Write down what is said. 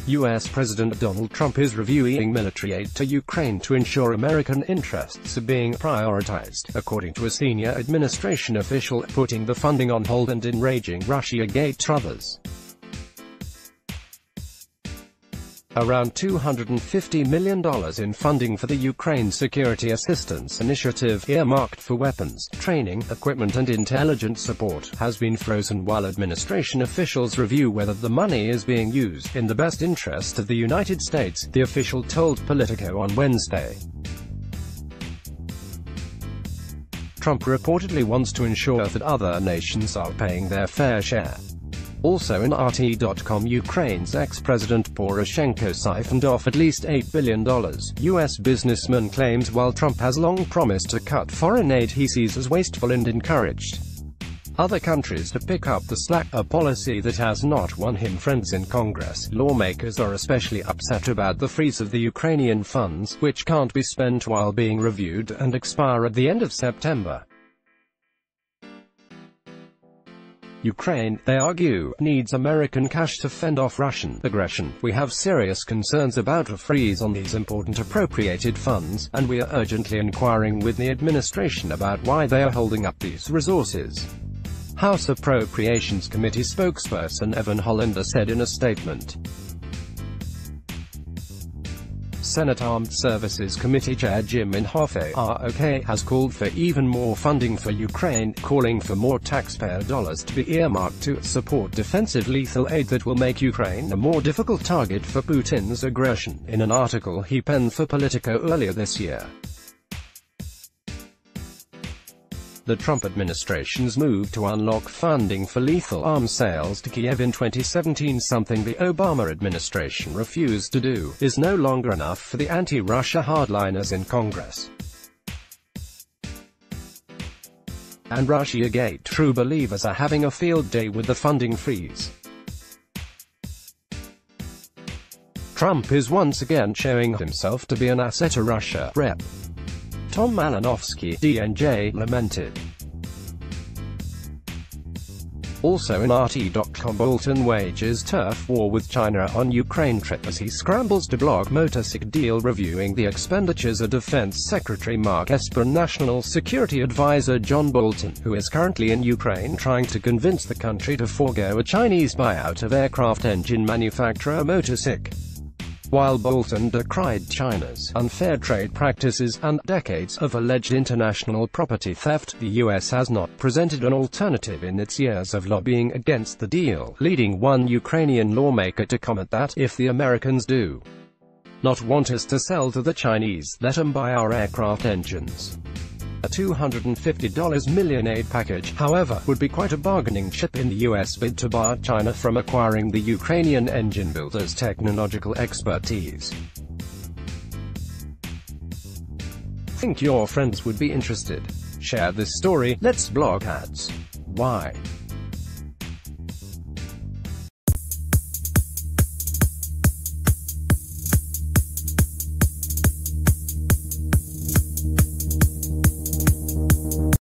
U.S. President Donald Trump is reviewing military aid to Ukraine to ensure American interests are being prioritized, according to a senior administration official, putting the funding on hold and enraging Russiagate others. Around $250 million in funding for the Ukraine Security Assistance Initiative, earmarked for weapons, training, equipment and intelligence support, has been frozen while administration officials review whether the money is being used in the best interest of the United States, the official told Politico on Wednesday. Trump reportedly wants to ensure that other nations are paying their fair share. Also in RT.com, Ukraine's ex-president Poroshenko siphoned off at least $8 billion. U.S. businessman claims while Trump has long promised to cut foreign aid he sees as wasteful and encouraged other countries to pick up the slack, a policy that has not won him friends in Congress. Lawmakers are especially upset about the freeze of the Ukrainian funds, which can't be spent while being reviewed and expire at the end of September. Ukraine, they argue, needs American cash to fend off Russian aggression. We have serious concerns about a freeze on these important appropriated funds, and we are urgently inquiring with the administration about why they are holding up these resources. House Appropriations Committee spokesperson Evan Hollander said in a statement. Senate Armed Services Committee Chair Jim Inhofe, ROK, has called for even more funding for Ukraine, calling for more taxpayer dollars to be earmarked to support defensive lethal aid that will make Ukraine a more difficult target for Putin's aggression, in an article he penned for Politico earlier this year. The Trump administration's move to unlock funding for lethal arms sales to Kiev in 2017, something the Obama administration refused to do, is no longer enough for the anti-Russia hardliners in Congress. And Russiagate true believers are having a field day with the funding freeze. Trump is once again showing himself to be an asset to Russia, Rep. Tom Malinowski, DNJ, lamented. Also in RT.com, Bolton wages turf war with China on Ukraine trip as he scrambles to block motorcycle deal, reviewing the expenditures of Defense Secretary Mark Esper and National Security Advisor John Bolton, who is currently in Ukraine trying to convince the country to forego a Chinese buyout of aircraft engine manufacturer Motorsic. While Bolton decried China's unfair trade practices and decades of alleged international property theft, the U.S. has not presented an alternative in its years of lobbying against the deal, leading one Ukrainian lawmaker to comment that, if the Americans do not want us to sell to the Chinese, let them buy our aircraft engines. A $250 million aid package, however, would be quite a bargaining chip in the U.S. bid to bar China from acquiring the Ukrainian engine builder's technological expertise. Think your friends would be interested? Share this story. Let's blog ads. Why?